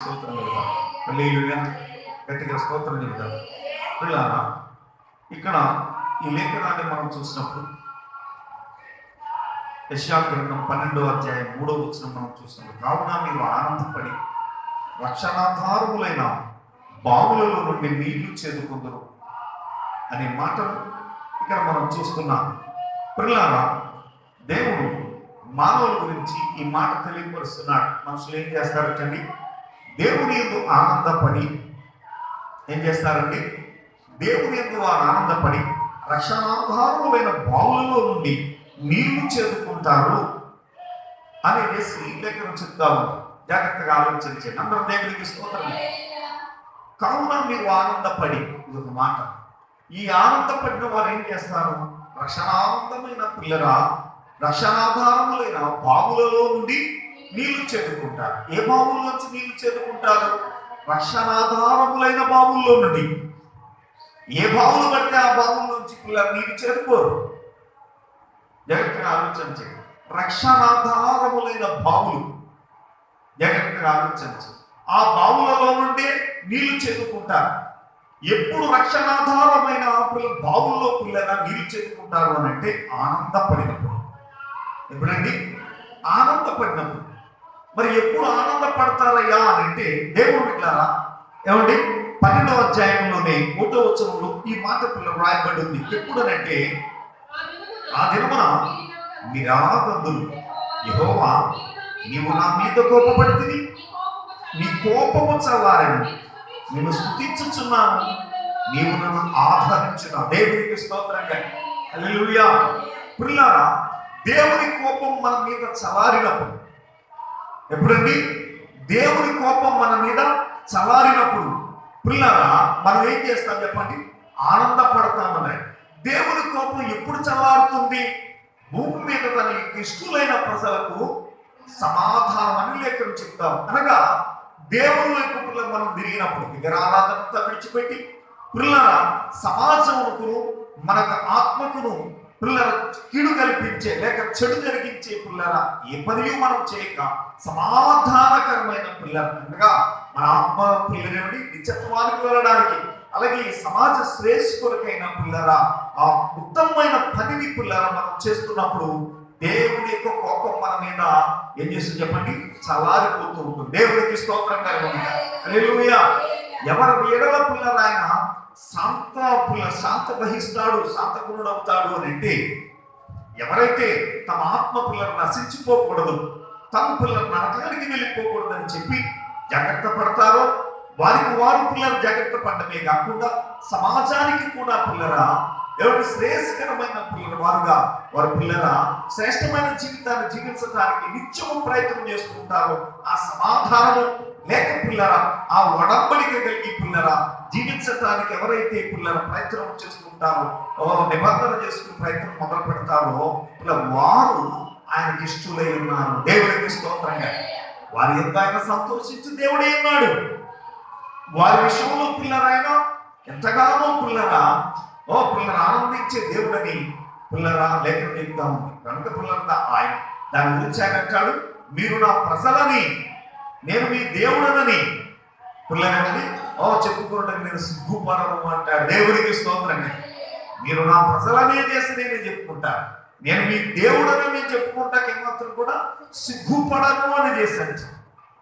స్తోత్రం చెబుతాం. హల్లెలూయా. గట్టిగా స్తోత్రం చెబుతాం. పిల్లారా, ఇక్కడ ఈ లేఖనాన్ని మనం చూసినప్పుడు యెషయా గ్రంథం 12వ అధ్యాయం 3వ వచనం మనం చూసినప్పుడు, కావున మీరు ఆనందపడి రక్షణాధారములైన బావులలో నుండి నీళ్లు చేదుకుందరు అనే మాటను ఇక్కడ మనం చూస్తున్నాం. పిల్లారా, దేవుడు మానవుల గురించి ఈ మాట తెలియపరుస్తున్నాడు. మనుషులు ఏం చేస్తారంటండి? దేవుని యందు ఆనందపడి ఏం చేస్తారండి? దేవుని యందు వారు ఆనందపడి రక్షణాధారములైన బావులలో నుండి నీళ్లు చేదుకుంటారు అనేసి లేఖనం చెప్తా ఉంది. జాగ్రత్తగా ఆలోచించండి. అందరూ దేవునికి స్తోత్రం. కావున మీరు ఆనందపడి, ఇది ఒక మాట. ఈ ఆనందపడిన వారు ఏం చేస్తారు? రక్షణానందమైన పిల్లరా, రక్షణాధారములైన బావులలో నుండి నీళ్లు చేదుకుంటారు. ఏ బావుల నుంచి నీళ్లు చేదుకుంటారు? రక్షణాధారములైన బావుల్లో నుండి. ఏ బావులు పడితే ఆ బావుల నుంచి పిల్లలు నీళ్లు చేదుకోరు. జాగ్రత్తగా ఆలోచించండి. రక్షణాధారములైన బావులు, జాగ్రత్తగా ఆలోచించండి. ఆ బావులలో నుండి నీళ్లు చేదుకుంటారు. ఎప్పుడు రక్షణాధారమైన బావుల్లో పిల్లల నీళ్లు చేదుకుంటారు అని అంటే ఆనందపడినప్పుడు. ఎప్పుడండి? ఆనందపడినప్పుడు. మరి ఎప్పుడు ఆనందపడతారయ్యా అని అంటే, దేవుడు బిడ్డలారా, ఏమండి 12వ అధ్యాయంలోనే 1వ వచనంలో ఈ మాట పిల్లలు రాయబడి ఉంది. ఎప్పుడనంటే, ఆ దినమున నిరానందులు, యెహోవా నీవు నా మీద కోపపడితివి, నీ కోపము చల్లారెను, నిన్ను స్తుతించుచున్నాను, నీవు నన్ను ఆదరించున్నావు. దేవునికి స్తోత్రంగా. హల్లెలూయా. పిల్లారా, దేవుని కోపం మన మీద చల్లారినప్పుడు, ఎప్పుడండి? దేవుని కోపం మన మీద చల్లారినప్పుడు పిల్లారా మనం ఏం చేస్తాం చెప్పండి? ఆనందపడతామని. దేవుని కోపం ఎప్పుడు చల్లారుతుంది? భూమి మీద తన ఇష్టలైన ప్రజలకు సమాధానం అని లేఖనం చెప్తాం. అనగా దేవుని వైపు పిల్లలు మనం తిరిగినప్పుడు, విగ్రహారాధనంతా విడిచిపెట్టి పిల్లల సమాజమునకు, మనకు ఆత్మకును పిల్లల కీడు కల్పించే లేక చెడు జరిగించే పిల్లల ఏ పనియు మనం చేయక సమాధానకరమైన పిల్లలు, అనగా మన ఆత్మ పిల్లలని నిత్యత్వానికి వెళ్ళడానికి, అలాగే ఈ సమాజ శ్రేష్ఠులకైన పిల్లల ఆ ఉత్తమమైన పనిని పిల్లల మనం చేస్తున్నప్పుడు దేవుని యొక్క కోపం మన మీద ఏం చేస్తుంది చెప్పండి? చల్లారిపోతూ ఉంటుంది. దేవునికి స్తోత్రం కలుగుతుంది. హల్లెలూయా. ఎవరి ఎడల పిల్లలు ఆయన శాంత వహిస్తాడు, శాంత గుణుడు అవుతాడు అని అంటే, ఎవరైతే తమ ఆత్మ పిల్లలు నశించిపోకూడదు, తమ పిల్లలు నరకానికి వెళ్ళిపోకూడదు అని చెప్పి జాగ్రత్త పడతారో, వారికి వారు పిల్లలు జాగ్రత్త పడమే కాకుండా సమాజానికి కూడా పిల్లరా ఎవరి శ్రేయస్కరమైన పిల్లల వారుగా వారి పిల్లల శ్రేష్టమైన జీవితాన్ని జీవించడానికి నిత్యము ప్రయత్నం చేస్తుంటారు. ఆ సమాధానం లేక పిల్లరా, ఆ ఒడంబడిక కలిగి పిల్లరా జీవించడానికి ఎవరైతే పిల్లల ప్రయత్నం చేస్తుంటారో, నిబంధన చేసుకునే ప్రయత్నం మొదలు పెడతారో, వారు ఆయనకి ఇష్టలై ఉన్నారు. దేవుడికి స్తోత్రంగా. వారి ఎంత ఆయన సంతోషించి దేవుడే ఉన్నాడు. వారి విషయంలో పిల్లరైనా ఎంతగానో పిల్లరా పిల్లలు ఆనందించే దేవుడని పిల్లరా లేఖనం చెప్తా ఉంది. కనుక పిల్లలంతా ఆయన దాని గురించి ఆయన అంటాడు, మీరు నా ప్రజలని, నేను మీ దేవుడనని పిల్లలని చెప్పుకోవడానికి నేను సిగ్గుపడను అంటాడు. దేవుడికి స్తోత్రంగా. మీరు నా ప్రజలనే చేసి నేను చెప్పుకుంటాను, నేను మీ దేవుడని నేను చెప్పుకుంటాక ఏమాత్రం కూడా సిగ్గుపడను అని చేశాను.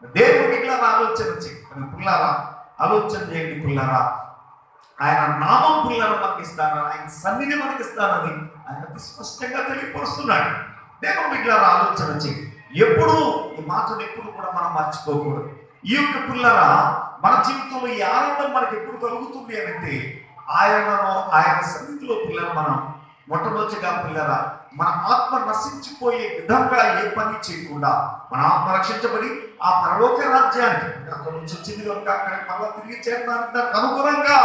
దేవుడికి ఇలా ఆలోచన చేయండి పిల్లరా, ఆలోచన చేయండి పిల్లరా. ఆయన నామం పిల్లలు మనకి ఇస్తానని, ఆయన సన్నిధి మనకి ఇస్తానని ఆయన స్పష్టంగా తెలియపరుస్తున్నాడు. దేవుడు పిల్లల ఆలోచన చేయండి. ఎప్పుడు ఈ మాటను ఎప్పుడు కూడా మనం మర్చిపోకూడదు. ఈ యొక్క పిల్లరా మన జీవితంలో ఈ ఆనందం మనకి ఎప్పుడు కలుగుతుంది అని అంటే, ఆయన సన్నిధిలో పిల్లలు మనం మొట్టమొదటిగా పిల్లరా మన ఆత్మ నశించిపోయే విధంగా ఏ పని చేయకుండా మన ఆత్మ రక్షించబడి ఆ పరలోక రాజ్యానికి అక్కడ నుంచి వచ్చింది కనుక అక్కడికి మళ్ళీ తిరిగి చేరడానికి దానికి అనుగుణంగా,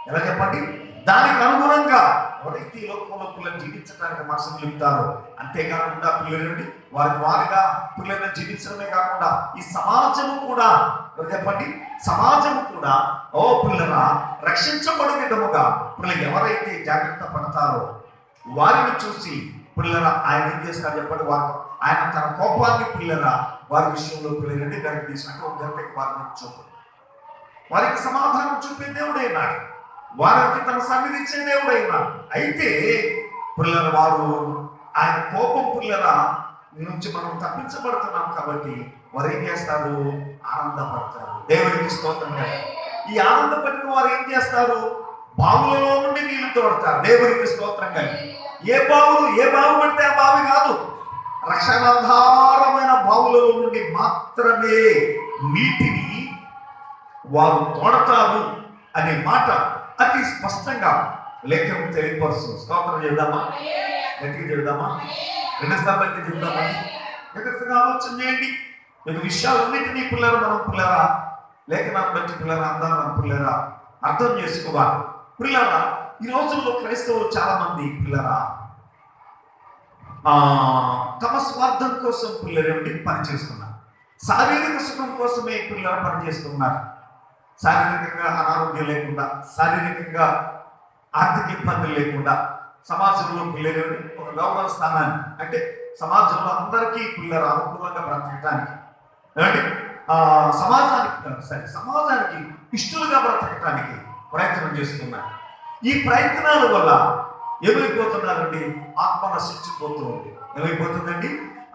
ఎలా చెప్పండి, దానికి అనుగుణంగా ఎవరైతే ఈ లోకంలో పిల్లలు జీవించడానికి మనసు నిలుపుతారో, అంతేకాకుండా పిల్లలండి వారిగా పిల్లలను జీవించడమే కాకుండా ఈ సమాజము కూడా, చెప్పండి, సమాజము కూడా పిల్లల రక్షించబడే విధముగా పిల్లలు ఎవరైతే జాగ్రత్త పడతారో వారిని చూసి పిల్లరా ఆయన ఏం చేస్తారు చెప్పండి, ఆయన తన కోపాన్ని పిల్లరా వారి విషయంలో పిల్లలండి గంట తీసుకుంటే ఒక గంటకి వారిని చూపు వారికి సమాధానం చూపే దేవుడైనాడు, వారికి తన సన్నిధి ఇచ్చే దేవుడైనాడు. అయితే పిల్లల వారు ఆయన కోపం పిల్లల నుంచి మనం తప్పించబడుతున్నాం కాబట్టి వారు ఏం చేస్తారు, ఆనందపడతారు. దేవుడికి స్తోత్రం. ఈ ఆనందపడిన వారు ఏం చేస్తారు, బావులలో నుండి నీళ్లు తోడతారు. దేవుడికి స్తోత్రం. ఏ బావు పడితే ఆ బావి కాదు, రక్షణాధారమైన బావులలో నుండి మాత్రమే నీటిని వారు తోడతారు అనే మాట అతి స్పష్టంగా లేఖనం తెలియపరుస్తుంది. స్తోత్రం చేద్దామా, గట్టిగా చెబుదామా, రెండు స్థాపతి చెబుదామా, జాగ్రత్తగా ఆలోచన చేయండి. ఈ విషయాలన్నింటినీ పిల్లరా లేఖనాన్ని బట్టి పిల్లరా అందాన్ని పిల్లరా అర్థం చేసుకోవాలి. పిల్లరా ఈ రోజుల్లో క్రైస్తవులు చాలా మంది పిల్లరా తమ స్వార్థం కోసం పిల్లరేమిటి పనిచేస్తున్నారు, శారీరక సుఖం కోసమే పిల్లలు పనిచేస్తున్నారు. శారీరకంగా అనారోగ్యం లేకుండా, శారీరకంగా ఆర్థిక ఇబ్బందులు లేకుండా సమాజంలో పిల్లలు ఒక గౌరవ స్థానాన్ని, అంటే సమాజంలో అందరికీ పిల్లలు అనుకూలంగా బ్రతకటానికి, అంటే సమాజానికి ఇష్టలుగా బ్రతకటానికి ప్రయత్నం చేస్తున్నారు. ఈ ప్రయత్నాల వల్ల ఏమైపోతున్నారండి, ఆత్మ నశించిపోతూ ఉంది. ఏమైపోతుందండి,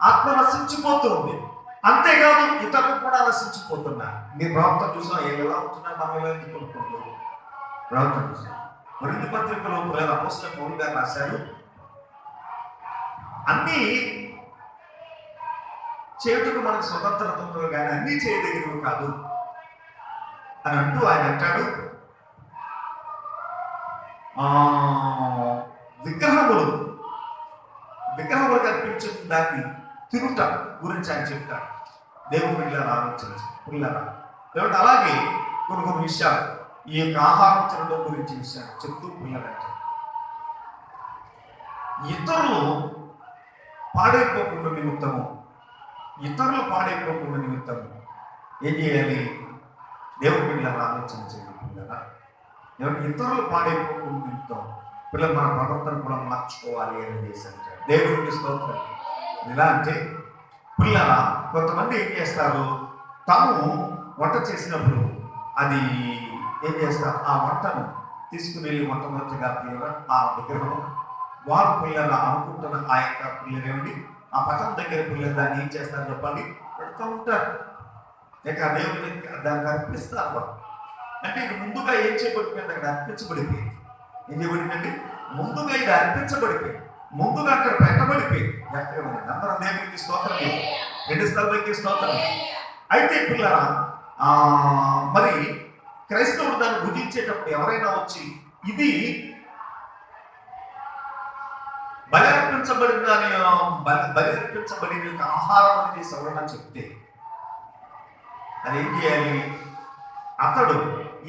ఆత్మ నశించిపోతూ ఉంది. అంతేకాదు ఇతరులు కూడా నశించిపోతున్నారు. మీ ప్రవర్తన చూసినా ఎలా ఉంటున్నారు, మనం ఎలా కొనుక్కుంటూ ప్రవర్తన చూసినా. కొరింథీ పత్రికలో అపోస్తలుడైన పౌలు గారు రాశారు, అన్నీ చేతుకు మనకు స్వతంత్రత ఉంటుంది కానీ అన్నీ చేయదగినవి కాదు అని అంటూ ఆయన అంటాడు, విగ్రహములు కల్పించిన దాన్ని తిరుట గురించి ఆయన చెప్తాడు. దేవుని పిల్లలు ఆలోచించి పిల్లరా దేవుడు అలాగే కొన్ని విషయాలు ఈ యొక్క ఆహారం తినడం గురించి విషయాలు చెప్తూ పిల్లలంటే ఇతరులు పాడైపోకుండా నిమిత్తము ఏం చేయాలి, దేవుని పిల్లలు ఆలోచన చేయాలి. పిల్లరా ఇతరులు పాడైపోకుండా నిమిత్తం పిల్లలు మన ప్రవర్తన కూడా మార్చుకోవాలి అని చేశారు. దేవుడికి స్తోత్రం. ఎలా అంటే పిల్లల కొంతమంది ఏం చేస్తారు, తాము వంట చేసినప్పుడు అది ఏం చేస్తారు, ఆ వంటను తీసుకుని వెళ్ళి మొట్టమొదటిగా పిల్లల ఆ విగ్రహం వారు పిల్లల అనుకుంటున్న ఆ యొక్క పిల్లలేండి ఆ పట్టణం దగ్గర పిల్లలు దాన్ని ఏం చేస్తారు చెప్పండి, పెడుతూ ఉంటారు. లేక దేవుడిని దానికి అర్పిస్తారు వాళ్ళు. అంటే ఇది ముందుగా ఏం చేయబడిపోయింది, అక్కడ అర్పించబడిపోయింది. ఏం చేయబడిందండి, ముందుగా ఇది అర్పించబడిపోయింది, ముందుగా అక్కడ పెట్టబడిపోయింది. అందరం దేవుడికి స్తోత్రం, రెండు స్థలాలకి స్తోత్రం. అయితే పిల్లరా మరి క్రైస్తవుడు దాన్ని భుజించేటప్పుడు ఎవరైనా వచ్చి ఇది బలి అర్పించబడిన ఆహారం అనేది ఎవరైనా చెప్తే అది ఏం చేయాలి, అతడు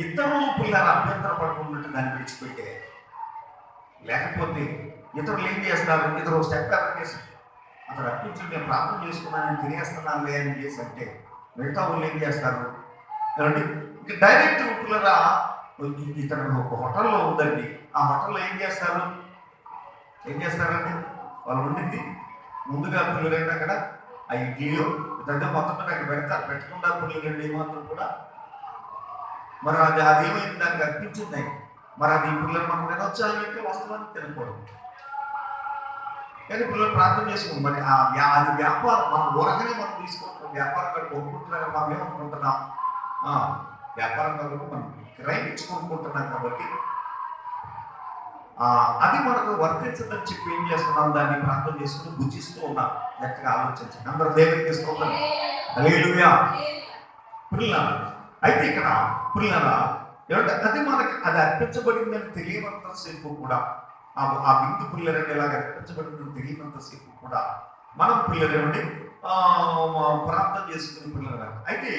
ఇతరులు పిల్లలు అభ్యంతర పడుకున్నట్టు దాన్ని విడిచిపెట్టే. లేకపోతే ఇతరులు ఏం చేస్తారు, ఇతరులు స్టెప్ చేసి అతడు అర్పించి నేను ప్రార్థన చేసుకున్నాను తినేస్తున్నాను అని చేసి అంటే మిగతా వాళ్ళు ఏం చేస్తారు, డైరెక్ట్ పిల్లరా ఇతను ఒక హోటల్లో ఉందండి, ఆ హోటల్లో ఏం చేస్తారండి వాళ్ళు ఉండింది ముందుగా పిల్లలండి అక్కడ ఆ ఇడ్లీలో ఇదంటే మొత్తం అక్కడ పెడతారు. పెట్టకుండా పిల్లలండి ఏమాత్రం కూడా మరి అది ఏమైంది, దానికి అర్పించింది. మరి అది పిల్లలు మనం తినొచ్చా అంటే వస్తువుని తినకూడదు. కానీ పిల్లలు ప్రార్థన చేసుకుంటాం. మరి అది వ్యాపారం, మనం ఊరగానే మనం తీసుకుంటాం. వ్యాపారం కాదు కొనుక్కుంటున్నాం, మనం ఏమనుకుంటున్నాం, వ్యాపారం కాదు మనం కిరాయి ఇచ్చి కొనుక్కుంటున్నాం. కాబట్టి అది మనకు వర్తించదని చెప్పి ఏం చేస్తున్నాం, దాన్ని ప్రార్థన చేసుకుని భుజిస్తూ ఉన్నాం. గట్టిగా ఆలోచించండి. అందరూ దేవుడికి స్తోత్రం. హల్లెలూయా. పిల్లల అయితే ఇక్కడ పిల్లల ఏమంటే అది మనకి అది అర్పించబడిందని తెలియనంతసేపు కూడా ఆ విందు పిల్లలని ఇలాగ అర్పించబడిందని తెలియనంతసేపు కూడా మనం పిల్లలేమండి ప్రార్థన చేసుకుని పిల్లలు. అయితే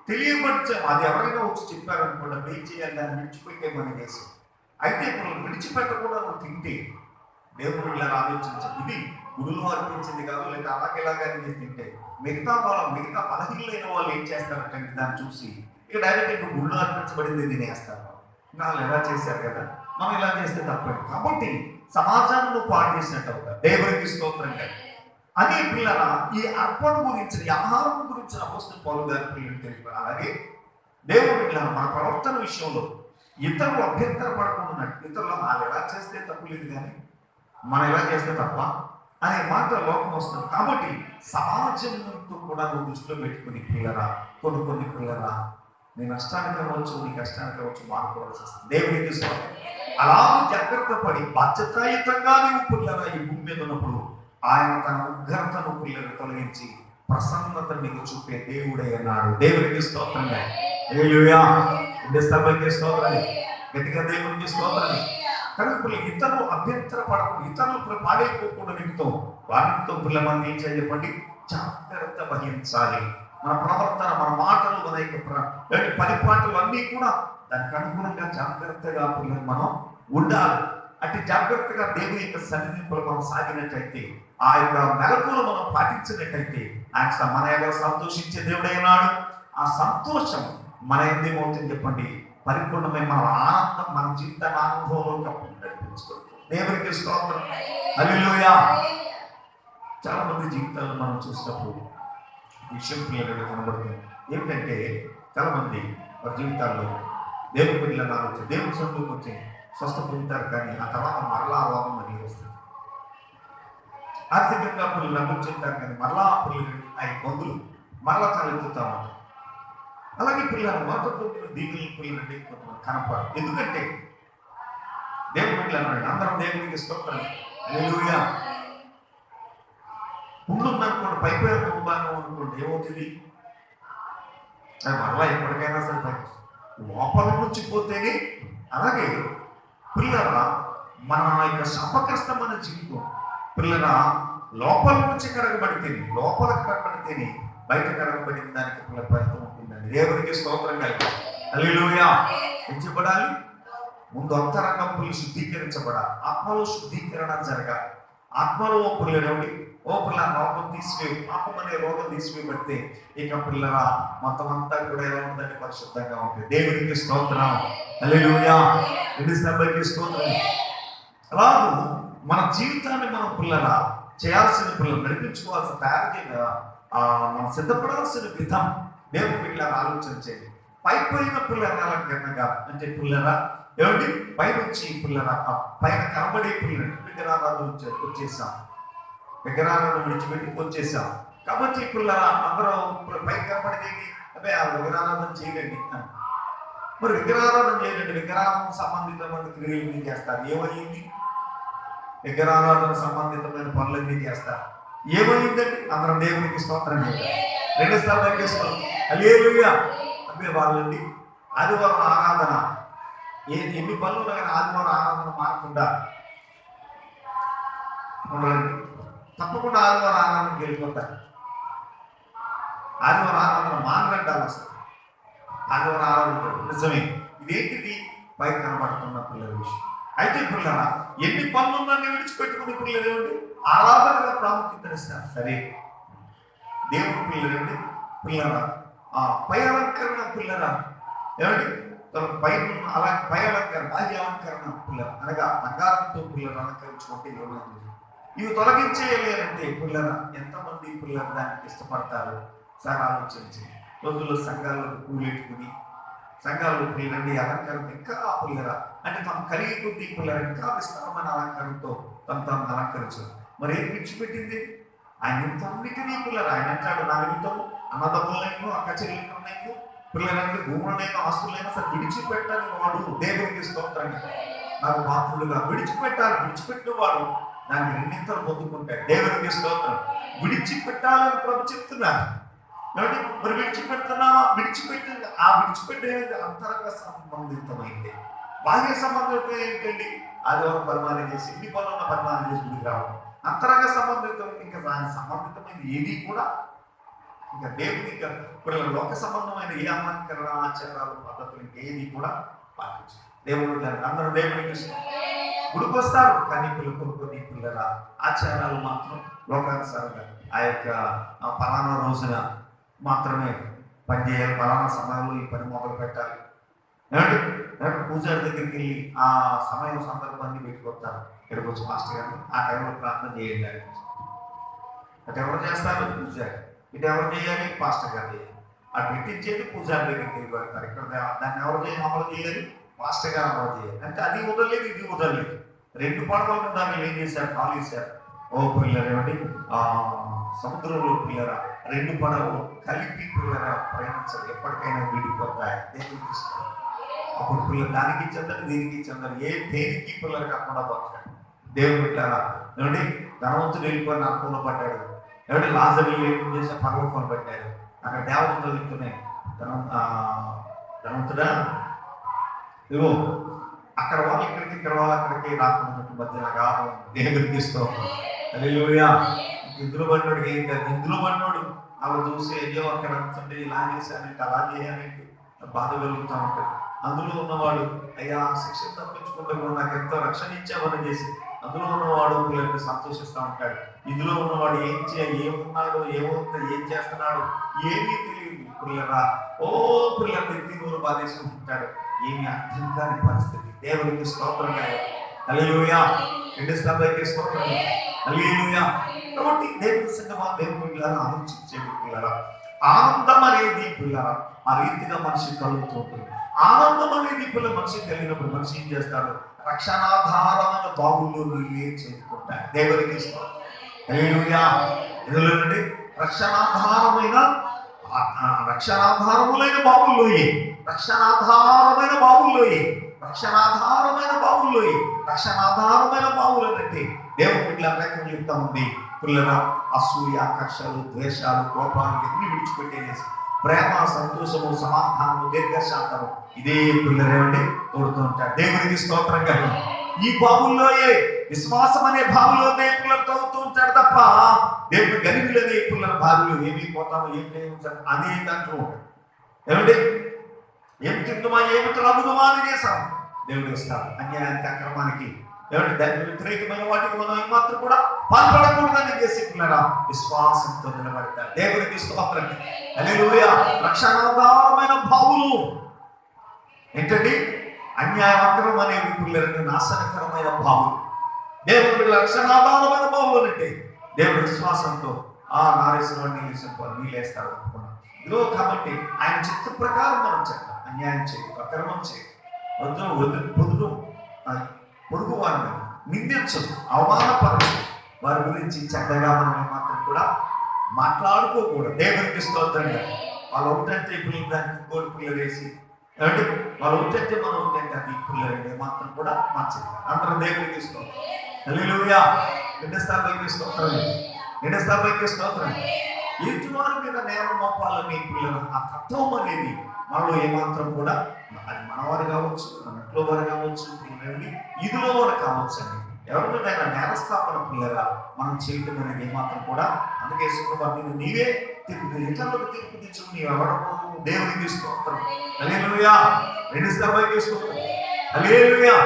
తెలియబడితే అది ఎవరైనా వచ్చి చెప్పారనుకోండి ఏం చేయాలి, దాన్ని విడిచిపెట్టేమని చేసి. అయితే ఇప్పుడు విడిచిపెట్టకుండా నువ్వు తింటే దేవుడు ఇలా ఆలోచించాలి, ఇది గురువులు అర్పించింది కాదు, లేదా అలాగేలాగానే తింటే మిగతా బలహీనైన వాళ్ళు ఏం చేస్తారంటే దాన్ని చూసి ఇక డైరెక్ట్ ఇప్పుడు గుళ్ళు అర్పించబడింది తినేస్తారు. వాళ్ళు ఎలా చేశారు కదా, మనం ఇలా చేస్తే తప్పదు. కాబట్టి సమాజాన్ని నువ్వు పాడు చేసినట్టు అవుతా. దేవునికి స్తోత్రంగా. అదే పిల్లల ఈ అర్పణ గురించి, ఈ ఆహారం గురించి అపోస్తలుడు పౌలు గారి పిల్లలు తెలిపారు. అలాగే దేవుడు పిల్లల మన ప్రవర్తన విషయంలో ఇతరులు అభ్యంతర పడకుండా, ఇతరులు వాళ్ళు ఎలా చేస్తే తప్పు లేదు కానీ మనం ఎలా చేస్తే తప్ప అనే మాట లోకం వస్తుంది. కాబట్టి సమాజంతో కూడా నువ్వు దృష్టిలో పెట్టుకుని పిల్లరా, కొన్ని పిల్లరా నీ నష్టానికి అవ్వచ్చు, నీ కష్టానికి అవ్వచ్చు, మానుకోవాల్సి వస్తుంది. దేవునికి స్తోత్రం. అలా జాగ్రత్త పడి బాధ్యతాయుతంగా నీవు పిల్లరా ఈ భూమి మీద ఉన్నప్పుడు ఆయన తన ఉగ్రతను పిల్లలు తొలగించి ప్రసన్నత నీకు చూపే దేవుడే అన్నాడు. దేవునికి స్తోత్రంగా. హల్లెలూయా. స్తోత్రాన్ని గట్టిగా దేవునికి స్తోత్రాన్ని. కనుక ఇతరులు అభ్యంతర పడకుండా, ఇతరులు పాడైపోకుండా నిమిత్తం వారితో పిల్లమని ఏం చేయాలి చెప్పండి, జాగ్రత్త వహించాలి. మన ప్రవర్తన, మన మాటలు, మన యొక్క పరిపాటలు అన్నీ కూడా దానికి అనుగుణంగా జాగ్రత్తగా పిల్లలు మనం ఉండాలి. అటు జాగ్రత్తగా దేవుని యొక్క సన్నిధింపులు మనం సాగినట్టయితే, ఆ యొక్క మెలకులు మనం పాటించినట్టయితే ఆయన మన యొక్క సంతోషించే దేవుడైనాడు. ఆ సంతోషం మన ఏమవుతుంది చెప్పండి, పరిపూర్ణమైన మన ఆనందం, మన జీవిత ఆనందంలో నడిపించుకోండి. దేవునికి స్తోత్రం. హల్లెలూయా. చాలా మంది జీవితాలను మనం చూసినప్పుడు విషయం పిల్లలు కనబడుతుంది. ఏమిటంటే చాలా మంది వారి జీవితాల్లో దేవుని పిల్లలు ఆలోచన, దేవుని సొంతకు వచ్చి స్వస్థ పొందుతారు, కానీ ఆ తర్వాత మరలా రోగం మళ్ళీ వస్తుంది. ఆర్థికంగా పిల్లలు అభివృద్ధి చెందుతారు, కానీ మరలా పిల్లలు ఆ ఇబ్బందులు మరలా తలెత్తుతా ఉంటారు. అలాగే పిల్లలు మాతో దీవులు పిల్లలంటే కొంతమంది కనపడరు. ఎందుకంటే దేవుని పిల్లలు అందరం దేవునికి స్తోత్రం. హల్లెలూయా. ఉండుందనుకోండి, పైపోయిన కుటుంబాన్ని అనుకోండి, ఏమవుతుంది, అది మరలా ఎప్పటికైనా సరే పైకి లోపల నుంచి పోతేనే. అలాగే పిల్లల మన యొక్క శాపగ్రస్తమైన జీవితం పిల్లల లోపల నుంచి కడగబడితేనే, లోపల కడగబడితేనే బయట కడగబడిన దానికి పిల్లల ఫలితం ఉంటుందండి. దేవునికి స్తోత్రం కలిగి. హల్లెలూయా. ఎంచబడాలి. ముందు అంతరంగం పుల్లి శుద్ధీకరించబడాలి. ఆత్మలో శుద్ధీకరణ జరగాలి. ఆత్మలో పిల్లలేండి, ఓ పిల్ల రోగం తీసివేయి, పాపం అనే రోగం తీసివేయబడితే ఇక పిల్లల మొత్తం అంతా కూడా ఎలా ఉందంటే పరిశుద్ధంగా ఉంటుంది. దేవునికి స్తోత్రం. హల్లెలూయా. రెండుసార్లు స్తోత్రం. అలాగే మన జీవితాన్ని మనం పిల్లల చేయాల్సిన పిల్లలు నడిపించుకోవాల్సిన తయారు మనం సిద్ధపడాల్సిన విధం దేవుని పిల్లలు ఆలోచన చేయండి. పైపోయిన పిల్లల అలంకరణగా అంటే పిల్లల ఏమిటి పైనుంచి పిల్లల పైన కనబడే పిల్లలు విగ్రహారాధన వచ్చేసాం, విగ్రహాలను విడిచిపెట్టి వచ్చేసాం. కాబట్టి పిల్లల అందరూ పైకి కనబడేది అదే ఆ విగ్రహారాధన చేయలేండి. మరి విగ్రహారాధన చేయండి, విగ్రహం సంబంధితమైన క్రియలు చేస్తారు. ఏమైంది? విగ్రహారాధన సంబంధితమైన పనులన్నీ చేస్తారు. ఏమైందండి? అందరం దేవునికి స్తోత్రం చేయాలి. రెండుసార్లు తగ్గిస్తాం. హల్లెలూయా. అంటే వాళ్ళండి ఆదివారం ఆరాధన ఎన్ని పనులు కానీ ఆదివారం ఆరాధన మారకుండా ఉండాలండి. తప్పకుండా ఆదివారం ఆరాధనకి వెళ్ళిపోతారు. ఆదివారం ఆరాధన మానగంటారు అసలు. ఆదివారం ఆరాధన నిజమే. ఇదేంటిది? పై కనబడుతున్న పిల్లల విషయం. అయితే పిల్లల ఎన్ని పనులున్నాన్ని విడిచిపెట్టుకుని పిల్లలు ఏమిటి ఆరాధనగా ప్రాముఖ్యత ఇస్తారు. సరే, దేవుడు పిల్లలండి పిల్లల పై అలంకరణ పిల్లల ఏమిటి పై అలా పై అలంకరణ, బాహ్య అలంకరణ పిల్లలు అనగా బంగారంతో పిల్లలు అలంకరించుకుంటే ఏమవుతుంది? ఇవి తొలగించేయాలి అంటే పిల్లల ఎంతమంది పిల్లలు దానికి ఇష్టపడతారు సార్ ఆలోచించి రోజుల్లో సంఘాలకు కూలెట్టుకుని సంఘాలు పిల్లలండి అలంకరణ ఇంకా పిల్లల అంటే తమ కలిగి కొద్ది పిల్లలు ఇంకా విస్తారమైన అలంకరణతో తను అలంకరించారు. మరి ఏం విడిచిపెట్టింది? ఆయన ఇంతన్నిటినీ పిల్లలు ఆయన అంటాడు, నా నిమిత్తం అన్నదమ్ములైనా అక్క చెల్లెలైనా పిల్లలకి భూములైనా ఆస్తులైనా సరే విడిచిపెట్టని వాడు దేవునికి స్తోత్రంగా నాకు పాత్రులుగా విడిచిపెట్టాలి. విడిచిపెట్టిన వాడు దాన్ని రెండింతలు పొందుకుంటాడు. దేవునికి స్తోత్రం. విడిచిపెట్టాలని ప్రభు చెప్తున్నారు. మరి విడిచిపెడుతున్నావా? విడిచిపెట్టింది ఆ విడిచిపెట్టేది అంతరంగ సంబంధితమైంది. బాహ్య సంబంధితం ఏంటండి? ఆదివారం పరిమాణం చేసి ఇన్ని పనులు పరిమాణం చేసి గుడికి రావడం. అంతరంగ సంబంధితం ఇంకా దాని సంబంధితమైన ఏది కూడా ఇంకా దేవుని పిల్లల లోక సంబంధమైన ఏ అలంకరణ ఆచారాలు పద్ధతులు ఏది కూడా పాటించారు. దేవుడు అందరూ దేవునికి గుడికి వస్తారు, కానీ కొన్ని పిల్లల ఆచారాలు మాత్రం లోకానుసారంగా ఆ యొక్క పలానా రోజున మాత్రమే పని చేయాలి, పలానా సమయంలో ఈ పని మొదలు పెట్టాలి. పూజారి దగ్గరికి వెళ్ళి ఆ సమయం సందర్భాన్ని పెట్టుకొస్తారు. ఇక్కడికి వచ్చి మాస్టర్ గారు ఆ టైంలో ప్రార్థన చేయండి అని. అటు ఎవరు చేస్తారు? పూజారి. ఇటు ఎవరు చేయాలి? పాస్టర్ గారు చేయాలి. అటు పెట్టించేది పూజారి దగ్గరికి వెళ్ళి పెడతారు. ఇక్కడ దాన్ని ఎవరు అమలు చేయాలి? మాస్టర్ గారు అమలు చేయాలి. అంటే అది వదలలేదు, ఇది వదలలేదు. రెండు పడవలను దాన్ని ఏం చేశారు? కాలు వేశారు. ఓ పిల్లలు ఏమండి, సముద్రంలో పిల్లరా, రెండు పడవలు కలిపి పిల్లరా ప్రయాణించాలి, ఎప్పటికైనా విడిపోతాయి. దేవుడికి ఇష్టం. అప్పుడు పిల్లలు దానికి చెందరు, దీనికి చెందరు, దేనికి పిల్లలు కాకుండా పోతాడు. దేవుడు పెట్టారా ఏమండి, ధనవంతుడు వెళ్ళిపోయి నరకంలో పడ్డాడు. ఏమంటే లాజరు ఏం చేసే పర్వతం పెట్టాడు. అక్కడ దేవతలు వెళ్తున్నాయి. ధనవంతుడా ఇగో అక్కడ వాళ్ళు ఇక్కడికి, ఇక్కడ వాళ్ళు అక్కడికి రాకుండా మధ్యనగా దేవుడికి ఇస్తాం. హల్లెలూయా. ఇందులో పడినోడు ఏం కాదు. ఇందులో పడినోడు అలా చూసి అయ్యో అక్కడ అంటుంటే ఇలా చేశానంటే అలా చేయాలంటే బాధ కలుగుతూ ఉంటుంది. అందులో ఉన్నవాడు అయ్యా శిక్ష తప్పించుకుంటే నాకు ఎంతో రక్షణ ఇచ్చామని చేసి అందులో ఉన్నవాడు పిల్లలకి సంతోషిస్తూ ఉంటాడు. ఇందులో ఉన్నవాడు ఏమున్నాడు, ఏమవుతుందో, ఏం చేస్తున్నాడు ఏమీ తెలియదు. పిల్లరా ఓ పిల్లలు ఎత్తి నూరు బాధేసుకుంటాడు. ఏమి అర్థం కాని పరిస్థితి. దేవుడికి స్తోత్రం. హల్లెలూయా. రెండు స్థాయికి స్తోత్రం. హల్లెలూయా. కాబట్టి దేవుని సంగమా, దేవుని పిల్లలు ఆలోచించే పిల్లరా, ఆనందం అనేది పిల్లరా ఆ రీతిగా మనిషి కలుగుతుంది. ఆనందం అనేది పిల్లలు మనిషి కలిగినప్పుడు మనిషి ఏం చేస్తాడు? రక్షణాధారమైన బావుల్లో నీళ్ళే చేరుకుంటాడు. దేవుడికి స్తోత్రం. హల్లెలూయా. ఎందులోనండి? రక్షణాధారములైన బావుల్లోయే, రక్షణాధారమైన బావుల్లోయే, రక్షణాధారమైన బావుల్లోయే, రక్షణాధారమైన బావులు అంటే దేవుని బిడ్డల లేఖనం చెప్తా ఉంది. పిల్లల అసూయ, కక్షలు, ద్వేషాలు, కోపాలు ఎన్ని విడిచిపెట్టేసి ప్రేమ, సంతోషము, సమాధానము, దీర్ఘశాంతము ఇదే పిల్లలేమండి తోడుతూ ఉంటాడు. దేవునికి స్తోత్రంగా. ఈ బావుల్లోయే, విశ్వాసం అనే బావులోనే పిల్లలు తోడుతూ ఉంటాడు తప్ప దేవుడు గనిలోనే పిల్లల బావులు ఏమి పోతామో ఏం చేయవచ్చు అనే దాంట్లో ఉంటాడు. ఏమండి ఏం తింటుమా, ఏమి త్రాగుదుమా అని చేశాం దేవుడు ఇస్తాడు. అన్యాయానికి, అక్రమానికి, ఏమంటే దానికి వ్యతిరేకమైన వాటికి మనం ఏమాత్రం కూడా పాల్పడకూడదని చేసి పిల్లరా విశ్వాసంతో నిలబడతారు. దేవుడికి స్తోత్రం. హల్లెలూయా. రక్షణాధారమైన బావులు ఏంటండి? అన్యాయం, అక్రమం అనేవి పిల్లలకి నాశనకరమైన బావులు. దేవుడి రక్షణాధారమైన బావులు అంటే దేవుడి విశ్వాసంతో నారేశ్వరం నీళ్ళేస్తాడు అనుకున్నాం. ఇదిగో కాబట్టి ఆయన చిత్త ప్రకారం మనం చేద్దాం. అన్యాయం చేయదు, అక్రమం చేయదు, పొరుగు వారిని నిందించదు, అవమానపరచదు, వారి గురించి చెడ్డగా మనం మాత్రం కూడా మాట్లాడుకోకూడదు. దేవునికి స్తోత్రంగా. వాళ్ళు ఒకటంటే పిల్లలు దానికి కోడి పిల్లలు వేసి ఏమంటే వాళ్ళు ఒకటంటే మనం ఒకటంటే అది పిల్లలు మాత్రం కూడా మార్చదు. అందరూ దేవునికి స్తోత్రం. హల్లెలూయా. నిండస్థాపైకి స్తోత్రం. నిండస్థాపైకి స్తోత్రం. ఎదుటివారి మీద నేరం మోపాలని పిల్లలు ఆ తత్వం అనేది మనలో ఏమాత్రం కూడా, అది మనవారు కావచ్చు, మన ఇంట్లో వారు కావచ్చు, ఇదిలో వారు కావచ్చు అండి. ఎవరినైనా నేరస్థాపన పిల్లగా మనం చేయటం అనేది ఏమాత్రం కూడా. అందుకే శుక్రవారం నీవే ఇతరులకు తీర్పు తెచ్చు, నీవెవడము. దేవునికి స్తోత్రం. హల్లెలూయా. రెండు స్థాయికి స్తోత్రం. హల్లెలూయా.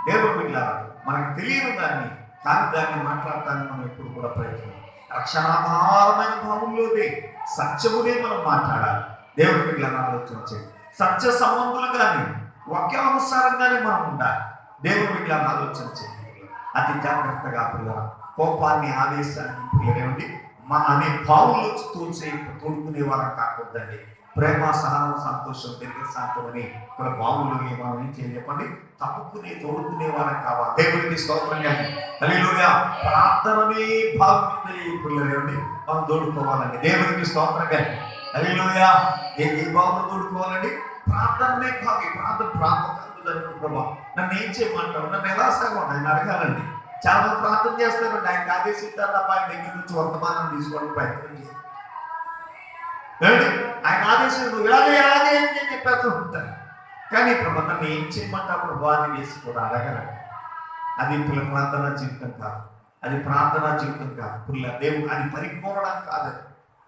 దేవుడు పిల్లలు మనకు తెలియని దాన్ని కానీ దాన్ని మాట్లాడటానికి మనం ఎప్పుడు కూడా ప్రయత్నం. రక్షణాధారమైన భావంలోనే సత్యమునే మనం మాట్లాడాలి. దేవుడి పిల్లలను ఆలోచించండి. సత్య సంబంధులు కానీ వాక్యానుసారంగానే మనం ఉండాలి. దేవుడి పిల్లలను ఆలోచించండి. అతి జాగ్రత్తగా పిల్లల కోపాన్ని, ఆవేశాన్ని పిల్లలేమండి అనే భావులు తోడుకునే వారం కాకూడదండి. ప్రేమ, సహనం, సంతోషం, దీర్ఘశాంతం అని ఇక్కడ బావులు మనం ఏం చేయాలి చెప్పండి? తప్పుకునే తోడుకునే వారం కావాలి. దేవుడికి స్తోత్రంగా. హల్లెలూయా. ప్రార్థననే భావం పిల్లలేమండి మనం తోడుకోవాలండి. దేవుడికి స్తోత్రంగా. హల్లెలూయా. ఏ భావంలో తోడుకోవాలండి? ప్రార్థననే భావి. ప్రార్థన ప్రభావం నన్ను ఏం చేయమంటావు, నన్ను ఎలా సగం ఆయన అడగాలండి. చాలా మంది ప్రార్థన చేస్తారండి, ఆయనకు ఆదేశిస్తారు తప్ప ఆయన దగ్గర నుంచి వర్తమానం తీసుకోవడానికి ప్రయత్నం చేయాలి. ఆయన ఆదేశం నువ్వు ఇలాగే అని చెప్పేస్తూ ఉంటారు. కానీ ప్రభు నన్ను ఏం చేయమంటే ప్రభావాన్ని చేసి కూడా అడగలండి. అది పిల్ల ప్రార్థనా జీవితం కాదు. అది ప్రార్థనా జీవితం కాదు. పిల్ల దేవుడు అది పరిపూర్ణం కాదు.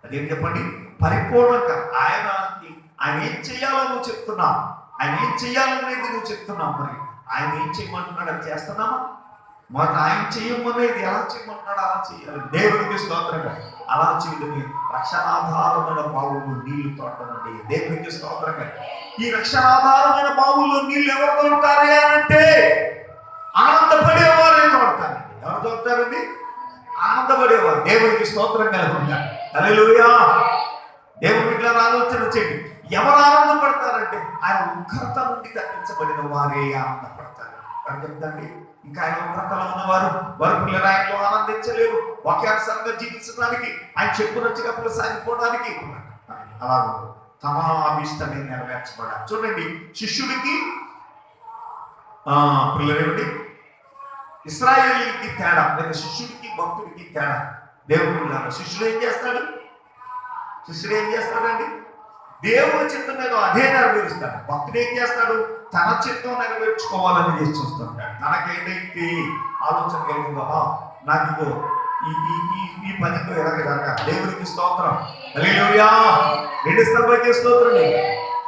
అదేం చెప్పండి? పరిపూర్ణం కాదు. ఆయన ఏం చెయ్యాలో నువ్వు చెప్తున్నావు. ఆయన ఏం చెయ్యాలనేది నువ్వు చెప్తున్నావు. మరి ఆయన ఏం చేయమంటున్నాడు అది చేస్తున్నామా? మొదట ఆయన చేయమనేది ఎలా చేయమంటున్నాడు అలా చేయాలి. దేవుడికి స్తోత్రంగా. అలా చేయడమే రక్షణాధారమైన బావుల్లో నీళ్లు తోటనండి. దేవుడికి స్తోత్రంగా. ఈ రక్షణాధారమైన బావుల్లో నీళ్లు ఎవరు తోడుతారు అంటే ఆనందపడేవారే తోడతారండి. ఎవరు తోడతారండి? ఆనందపడేవారు. దేవునికి స్తోత్రం కలుగుతుంది. హల్లెలూయా. దేవుని ఇట్లా ఆలోచన చేయండి. ఎవరు ఆనందపడతారంటే ఆయన ఉగ్రత నుండి తప్పించబడిన వారే ఆనందపడతారు. అని చెప్తాండి. ఇంకా ఆయన ఉగ్రతలో ఉన్నవారు వారి పిల్లలు ఆయనలో ఆనందించలేరు. వాక్యానుసారంగా జీవించడానికి, ఆయన చెప్పునొచ్చుగా సాగిపోవడానికి అలా తమ అభిష్టమే నెరవేర్చబడాలి. చూడండి, శిష్యుడికి పిల్లలేమిటి, ఇశ్రాయేలీకి తేడా, లేదా శిష్యుడికి భక్తుడికి తేడా. దేవుడు శిష్యుడు ఏం చేస్తాడు? శిష్యుడు ఏం చేస్తాడండి? దేవుడి చిత్తం మీద అదే నెరవేరుస్తాడు. భక్తుడు ఏం చేస్తాడు? తన చిత్తం నెరవేర్చుకోవాలని చేసి చూస్తుంటాడు. తనకేదైతే ఆలోచన కలిగిందో, నాకు ఇదో ఈ పనితో ఎలాగ జరగాలి. దేవుడికి స్తోత్రం. హల్లెలూయా. రెండు స్తంభానికి స్తోత్రం.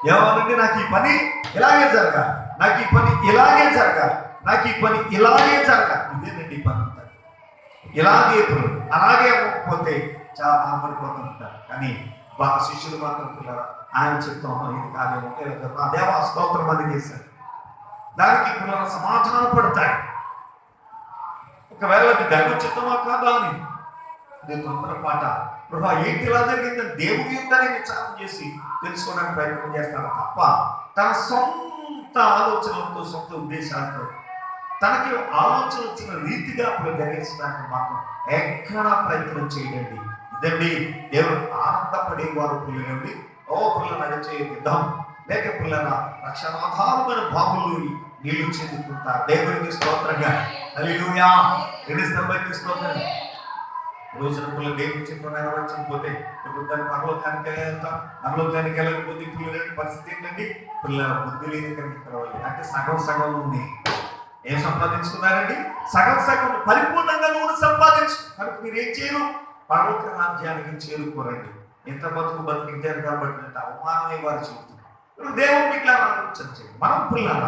ఏమనండి, నాకు ఈ పని ఇలాగే జరగాలి, నాకు ఈ పని ఇలాగే జరగాలి, నాకు ఈ పని ఇలాగే జరగాలి. ఇదేనండి ఈ పని అంటారు. ఇలాగే అలాగే అవ్వకపోతే చాలా బాధపడిపోతుంటారు. కానీ బాగా శిష్యులు మాత్రం పిల్లలు ఆయన చెప్తాం ఇది కార్యము నా దేవా స్తోత్రం అని చేశారు. దానికి పిల్లలు సమాధాన పడతాయి. ఒకవేళ అది దైవ చిత్తమా కాదా అని నేను తొందరపాట ప్రభా ఏంటి ఇలా జరిగిందని దేవుడి యుద్ధాన్ని విచారం చేసి తెలుసుకోవడానికి ప్రయత్నం చేస్తాడు తప్ప తన సొంత ఆలోచనలతో, సొంత ఉద్దేశాలతో తనకి ఆలోచన వచ్చిన రీతిగా అప్పుడు జరిగించడానికి మాత్రం ఎక్కడా ప్రయత్నం చేయండి. ఇదండి దేవుడు ఆనందపడేవారు పిల్లలండి. పిల్లలు నడిచే విధాం లేక పిల్లల రక్షణాధారమైన బాబులు నీళ్లు చెందుకుంటారు. దేవుడికి స్తోత్రంగా. హల్లెలూయా. రెండు స్తంభానికి స్తోత్రం. రోజున పిల్లలు దేవుడి చిత్తం నెరవేర్చకపోతే ఇప్పుడు దాన్ని పరలోకానికి వెళ్తాం. పరలోకానికి వెళ్ళకపోతే పిల్లల పరిస్థితి ఏంటండి? పిల్లల బుద్ధి లేని కనుక అంటే సగం సగం ఉంది. ఏం సంపాదించుకున్నారండి? సగం సగం పరిపూర్ణంగా నువ్వు సంపాదించు. కనుక మీరు ఏం చేయరు? పరలోక రాజ్యానికి చేరుకోరండి. ఎంత బతికించారు కాబట్టి అవమానమే వారు చెబుతున్నారు. దేవుడికి ఇట్లా ఆలోచించండి. మనం పిల్లల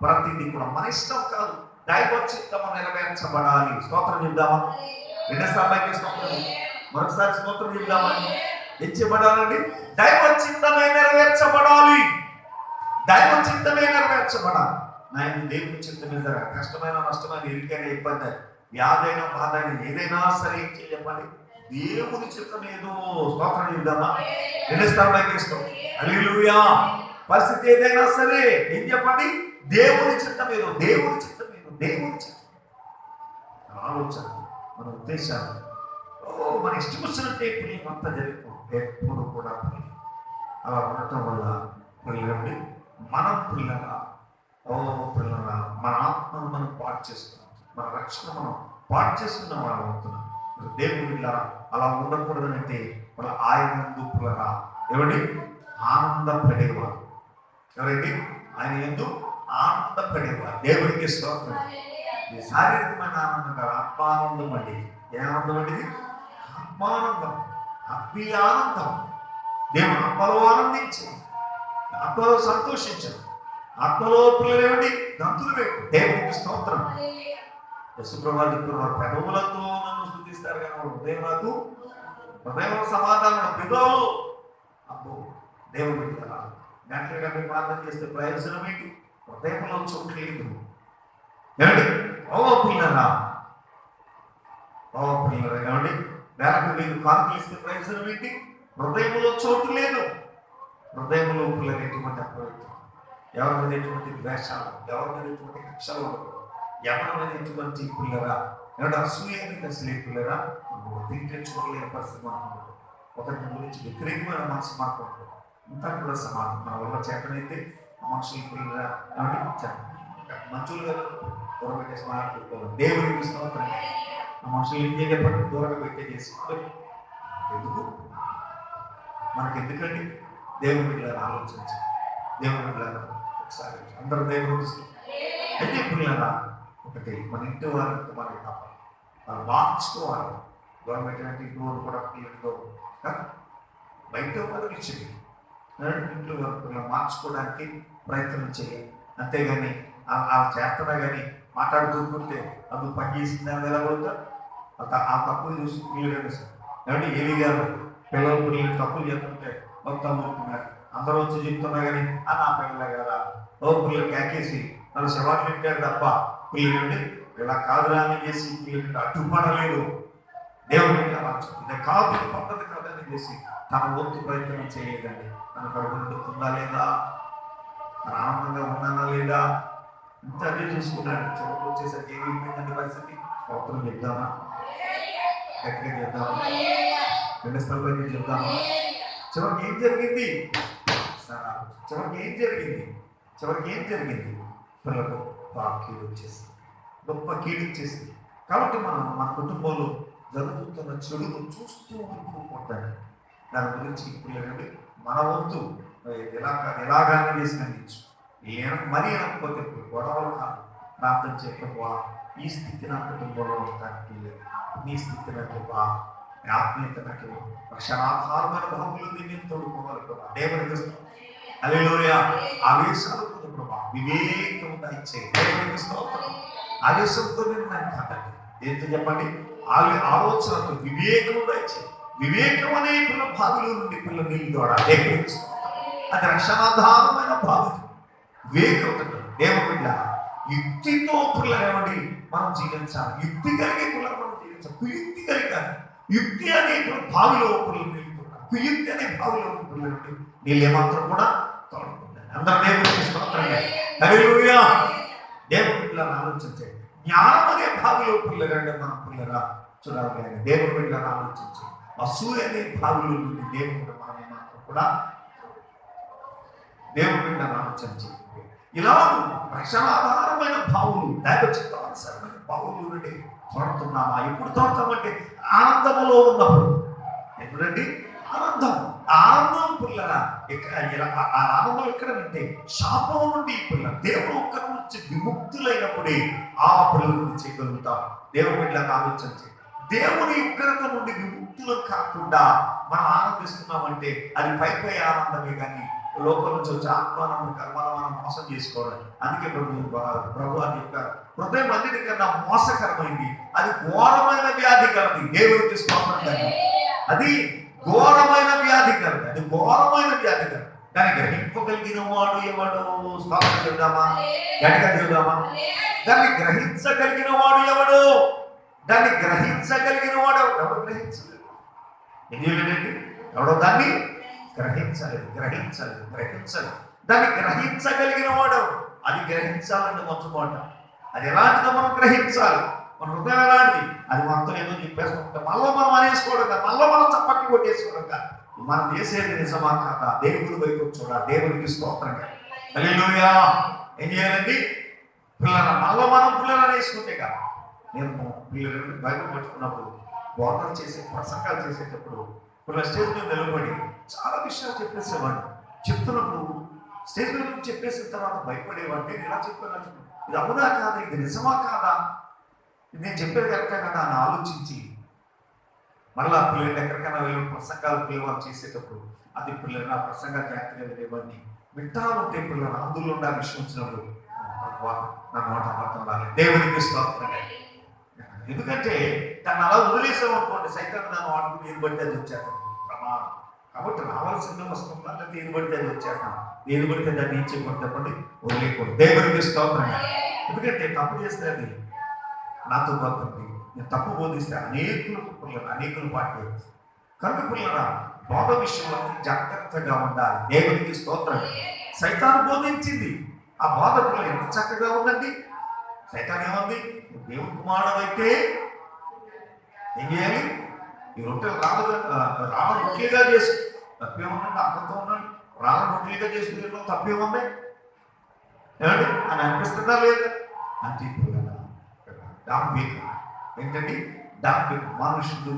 ప్రతిదీ కూడా మన ఇష్టం కాదు, దైవ చిత్తము నెరవేర్చబడాలి. స్తోత్రం చెప్దామా? రెండో స్థాయికి స్తోత్రం, మరొకసారి స్తోత్రం చెప్దామని ఏం చేయబడాలండి? దైవ చిత్తమే నెరవేర్చబడాలి. దైవ చిత్తమే నెరవేర్చబడాలి. నాయన దేవుని చిత్తమే జరగాలి. కష్టమైన నష్టమైన ఇరుకైనా ఇబ్బంది, వ్యాధైన బాధ అయినా ఏదైనా సరే ఏం చెప్పండి? దేవుని చిత్తం ఏదో. స్తోత్రం చెప్దామా? రెండో స్థాయికి స్తోత్రం. హల్లెలూయా. పరిస్థితి ఏదైనా సరే ఏం చెప్పండి? దేవుని చిత్తం ఏదో, దేవుని చిత్తం ఏదో, దేవుని చిత్తం. ఆలోచన, మన ఉద్దేశాలు మన ఇష్టం వచ్చినట్టే పిల్లలు అంతా జరిగిపోతుంది. ఎప్పుడు కూడా అలా ఉండటం వల్ల పిల్లలండి మనం పిల్లల పిల్లల మన ఆత్మను మనం పాటు చేసుకున్నాం, మన రక్షణ మనం పాటు చేసుకున్న వాళ్ళం అవుతున్నాం. దేవుడు పిల్లల అలా ఉండకూడదంటే వాళ్ళ ఆయన పిల్లల ఏమండి ఆనందపడేవారు. ఎవరండి? ఆయన ఎందు ఆనందపడేవారు. దేవుడికి స్తోత్రం. శారీరకమైన ఆనందం కాదు, ఆత్మానందం అండి. ఏ ఆనందం అండి? ఆత్మానందం, ఆత్మీయ ఆనందం. దేవుడు ఆత్మలో ఆనందించారు, ఆత్మలో సంతోషించారు. ఆత్మలో పిల్లలేమండి దంతులు పెట్టు. దేవుడికి స్తోత్రం. యశుప్రభాలు పెదవులతో నన్ను స్తుతిస్తారు కానీ హృదయం నాకు హృదయంలో సమాధానం పిదవులు. అబ్బో దేవుడు పెట్టారా గంటల గంటలు ప్రార్థన చేస్తే ప్రయోజనం ఏంటి? హృదయంలో చోటు లేదు. ఏమండి? పిల్లరా ఏమండి? వేలకు మీరు కానుకలు ఇస్తే ప్రయోజనం ఏంటి? హృదయంలో చోటు లేదు. హృదయంలో పిల్లలు ఎటువంటి అపవిత్రం, ఎవరి మీద ఎటువంటి ద్వేషాలు, ఎవరి మీద ఎటువంటి కక్షలు, ఎవరి మీద ఎటువంటి పిల్లరా ఏమంటే అసూయ అసలే పిల్లరా తింటే చూడలేని పరిస్థితి మాత్రం ఒకరి గురించి వ్యతిరేకమైన మనసు మాత్రం ఇంత కూడా సమానం. మన వల్ల చేతనైతే మనుషులు పిల్లరా ఏమంటే మంచులుగా దూరం పెట్టేసి మాట్లాడుకోవాలి. దేవుడికి స్తోత్రం. ఆ మనుషులు ఏం చేయబట్టి దూరంగా పెట్టేసి ఎందుకు మనకి ఎందుకండి? దేవుడి పిల్లలు ఆలోచించి దేవుడి పిల్లలు ఒకసారి అందరూ దేవుడు అయితే పిల్లల ఒకటి మన ఇంటి వారికి మనకి కావాలి, వాళ్ళు మార్చుకోవాలి. గవర్నమెంట్ అంటే ఇంటి వారు కూడా పిల్లలతో బయట వారికి ఇచ్చింది ఇంట్లో వరకు మార్చుకోవడానికి ప్రయత్నం చేయాలి. అంతేగాని అలా చేస్తున్నా కానీ మాట్లాడుతుంటే అది పని చేసిందని వెళ్ళబోతా ఆ తప్పులు చూసి పిల్లలు ఏమంటే ఏవి గారు పిల్లలు పిల్లలు తప్పులు చేస్తుంటే మొత్తం ఊరుకున్నారు. అందరూ వచ్చి చెప్తున్నా కానీ నా పిల్లలే కదా పిల్లలు క్యాకేసి నన్ను శవాట్లు పెట్టారు తప్ప పిల్లలండి ఇలా కాదురా అని చేసి పిల్లలు అడ్డుపడలేదు. దేవుని ఇది కాదు, ఇది పద్ధతి కాదని చేసి తన వంతు ప్రయత్నం చేయలేదండి. తన కడుపు నిండుతుందా లేదా, తన ఆనందంగా ఉన్నానా లేదా, ఇంత అదే చూసుకున్నాడు. చివరికి వచ్చేసరికి ఏమైపోయిందండి పరిస్థితి? స్తోత్రం చెప్దామా, గట్టిగా చెప్దామా, రెండు స్థలంలో చెప్దామా? చివరికి ఏం జరిగింది? చివరికి ఏం జరిగింది? పిల్లలకు బాగా కీడు వచ్చేసింది, గొప్ప కీడు వచ్చేసింది. కాబట్టి మనం మన కుటుంబంలో జరుగుతున్న చెడును చూస్తూ ఊరుకోకూడదు. దాని గురించి పిల్లలండి మన వంతు ఎలాగానే చేసి అందించు. మరీ అనకపోతే గొడవలు కాదు, ప్రార్థన చేయకపోవా ఈ స్థితి నా కుటుంబంలో ఉంటానికి లేదు, నీ స్థితి నాకు బా ఆత్మీయత నాకు రక్షణాధారమైన భావములు నేను తోడుకోవాలి ప్రభా. దేవుని హల్లెలూయా. ఆవేశాలు ప్రభా వివేకం దయచేయి. దేవునికి స్తోత్రం. ఆవేశంతో నేను కాదండి, ఏంటో చెప్పండి, ఆలోచనతో వివేకం దయచేయి. వివేకం అనే పిల్ల బావిలో నుండి పిల్ల నీళ్ళు ద్వారా దేవునికి స్తోత్రం. అది రక్షణాధారమైన బావి. వివేకం దేవుని యుక్తితో పిల్లలేమండి మనం జీవించాలి. యుక్తి కలిగే పిల్లలు మనం జీవించాలి. కుయుక్తి కలిగాలి. యుక్తి అనే బావిలో పిల్లలు నీళ్తున్నారు, కుయుక్తి అనే బావిలో పిల్లలు నీళ్ళు ఏమాత్రం కూడా తోడుకుంటారు. అందరూ దేవునికి స్తోత్రంగా హల్లెలూయా. దేవుని పిల్లలను ఆలోచించే జ్ఞానం అనే బావిలో పిల్లలంటే మనం పిల్లగా చూడాలి. దేవుని పిల్లలను ఆలోచించి అసూయ అనే బావిలో నుండి దేవుడు మనం ఏమాత్రం కూడా దేవుని పిల్లలను ఆలోచించి ఇలా రక్షణాధారమైన భావులు, దైవచిత్తానుసారమైన భావులు నుండి తోడుతున్నామా? ఎప్పుడు తోడతామంటే ఆనందములో ఉన్నప్పుడు. ఎప్పుడండి? ఆనందం పిల్లరా. ఆనందం ఎక్కడ అంటే శాపం నుండి పిల్ల దేవుడు ఒక్కరి నుంచి విముక్తులైనప్పుడే ఆ పిల్లల నుండి చేయగలుగుతాం. దేవుని పిల్లలను ఆలోచించి దేవుని ఉగ్రత నుండి విముక్తులు కాకుండా మనం ఆనందిస్తున్నామంటే అది పై ఆనందమే కానీ లోపల నుంచి వచ్చే ఆత్మానందం మనం మోసం చేసుకోవడం. అందుకే ప్రభు అని చెప్పారు, హృదయం అన్నిటికన్నా మోసకరమైంది, అది ఘోరమైన వ్యాధికరది. దేవుడికి స్తోత్రం. అది ఘోరమైన వ్యాధికరది, అది ఘోరమైన వ్యాధికరం. దాన్ని గ్రహింపగలిగిన వాడు ఎవడు? స్తోత్రం చెబుదామా, గట్టిగా చెబుదామా? దాన్ని గ్రహించగలిగిన వాడు ఎవడు? దాన్ని గ్రహించగలిగిన వాడు ఎవడు? గ్రహించలేదు. ఏం చేయలేదండి? ఎవడో దాన్ని గ్రహించలేదు. దాన్ని గ్రహించగలిగిన వాడు. అది గ్రహించాలంటే మొట్టమొదట అది ఎలాంటిదో మనం గ్రహించాలి. మన హృదయం ఎలాంటిది అది మొత్తం ఏదో చెప్పేసుకుంటాం, మళ్ళీ మనం అనేసుకోవడం కాదు, మళ్ళీ మనం చప్పట్లు కొట్టేసుకోవడం కాదు. మనం చేసేది నిజమా కాదా దేవుడి వైపు చూడాలి. దేవుడికి స్తోత్రంగా హల్లెలూయా. ఏం చేయాలండి? మళ్ళీ మనం పిల్లలు అనేసుకుంటే కాదు. నేను పిల్లలు బైబిల్ పట్టుకున్నప్పుడు బోధన చేసే ప్రసంగాలు చేసేటప్పుడు పిల్లల స్టేజ్ మీద నిలబడి చాలా విషయాలు చెప్పేసేవాడిని. చెప్తున్నప్పుడు స్టేజ్ మీద చెప్పేసిన తర్వాత భయపడేవాడిని. నేను ఎలా చెప్పాను, ఇది అవునా కాదా, ఇది నిజమా కాదా, నేను చెప్పేది కరెక్టా కదా అని ఆలోచించి మళ్ళీ పిల్లలు ఎక్కడికైనా వెళ్ళి ప్రసంగాలు పిల్లలు చేసేటప్పుడు అది పిల్లలు నా ప్రసంగాలు జాగ్రత్తగా వెళ్ళేవాడిని. వింటా ఉంటే పిల్లలు అందులో ఉండే విషయం వచ్చినప్పుడు నా మాట అబద్ధం రాలేదు. దేవునికి స్తోత్రం. ఎందుకంటే దాన్ని అలా వదిలేసాం అనుకోండి, సైతం దాన్ని వాడుకుని ఏది పడితే అది వచ్చేస్తాం ప్రమాదం. కాబట్టి రావాల్సిందే వస్తుందా, లేకపోతే ఏది పడితే అది వచ్చేస్తాం. ఏది పడితే దాన్ని ఏం చేయకూడదు చెప్పండి, వదిలేయకూడదు. దేవునికి స్తోత్రం. ఎందుకంటే తప్పు చేస్తే అది నాతో పోతుంది. నేను తప్పు బోధిస్తే అనేకులు పాటు కనుక పిల్లరా బోధ విషయంలో జాగ్రత్తగా ఉండాలి. దేవునికి స్తోత్రం. సైతాను బోధించింది ఆ బోధ పిల్లలు ఎంత చక్కగా ఉందండి. సైతాన్ ఏముంది, దేవుని కుమారుడు అయితే ఏం చేయాలి? ఈ రొట్టెలు రాళ్ళ రొట్టెలుగా చేసి తప్పేముందండి? అర్థంతో ఉన్నాడు. రాళ్ళ రొట్టెలుగా చేసుకునే తప్పేముంది ఏమండి అని అనిపిస్తుందా లేదా? అంటే డాంబికం ఏంటండి? డాంబికం. మనుషులు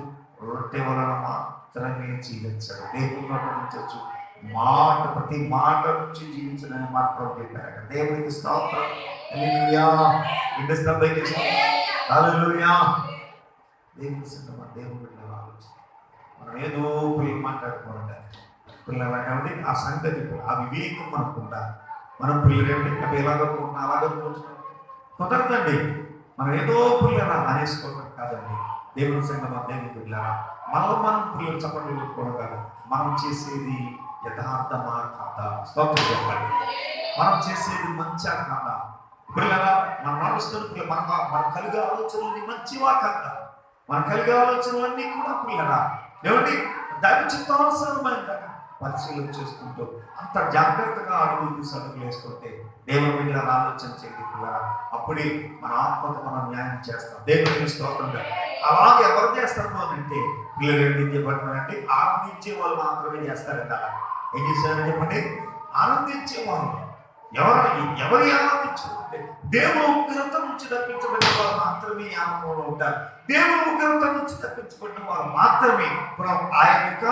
రొట్టె వలన మాత్రమే జీవించాడు, దేవుని నుంచి మాట ప్రతి మాట నుంచి జీవించడని మాత్రం చెప్పారు. దేవునికి స్తోత్రం. హల్లెలూయా. హల్లెలూయా. దేవుని సిద్ధమా దేవుని బిడ్డలు ఆలోచన. మనం ఏదో పిల్లలు మాట్లాడుకోవాలి పిల్లలు ఏమంటే ఆ సంగతి ఆ వివేకం మనకు ఉండాలి. మనం పిల్లలు ఏమిటి అవి ఎలాగనుకుంటున్నా అలాగనుకుంటున్నాం కుదరదండి. మనం ఏదో పిల్లలు అనేసుకోవడం కాదండి. దేవుని సంగమా దేవుని బిడ్డలారా మనం పిల్లలు చప్పట్లు కొట్టుకోవడం కాదు. మనం చేసేది యథార్థమా కాదా? స్తోత్రం చెప్పండి. మనం చేసేది మంచిగా కాదా? పిల్లగా మనం నడుస్తున్న మన కలిగే ఆలోచనలన్నీ మంచివా కాక, మన కలిగే ఆలోచనలన్నీ కూడా పిల్లగా ఏమండి దైవ చిత్తానుసారమైన పరిశీలన చేసుకుంటూ అంత జాగ్రత్తగా అడుగులు తీసి అడుగులు వేసుకుంటే దేవుని మీద ఆలోచన చేయండి పిల్లగా. అప్పుడే మన ఆత్మకు మనం న్యాయం చేస్తాం. దేవుని స్తోత్రంగా. అలాగే ఎవరు చేస్తారు అని అంటే పిల్లలు ఏం చెప్పండి, ఆనందించే వాళ్ళు మాత్రమే చేస్తారంట. ఏం చేశారని చెప్పండి, ఆనందించేవారు. ఎవరి ఆనందించుకుంటే దేవుని ఉగ్రత నుంచి తప్పించబడిన వారు మాత్రమే ఆనందంలో ఉంటారు. దేవుని ఉగ్రత నుంచి తప్పించబడిన వారు మాత్రమే ఆయన యొక్క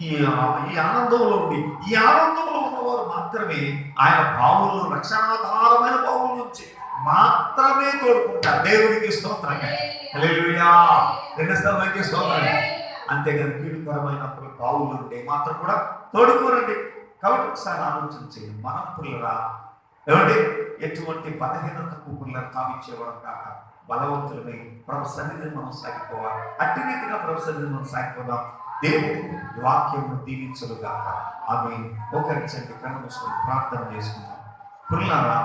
ఈ ఆనందంలో ఉండి, ఈ ఆనందంలో ఉన్నవారు మాత్రమే ఆయన బావుల్లో, రక్షణాధారమైన బావుల నుంచి మాత్రమే తోడుకుంటారు. దేవునికి స్తోత్రం. హల్లెలూయా. రెండు స్థలమైతే స్తోత్రం. అంతేగాని కీడుకరమైన బావులు ఉంటే మాత్రం కూడా తోడుకోరండి. కాబట్టి ఒకసారి ఆలోచన చేయండి. మనం పిల్లరా ఏమంటే ఎటువంటి బలహీనతకు పిల్లలు తావిచ్చేవాడు కాక బలవంతులమై ప్రభు సన్నిధిని మనం సాగిపోవాలి. అట్టి రీతిగా ప్రభు సన్నిధిని మనం సాగిపోదాం. దేవుడు వాక్యము దీవించలుగాక. ఆమె ఒకరించండి, కన్ను మూసుకొని ప్రార్థన చేసుకుందాం. పిల్లరా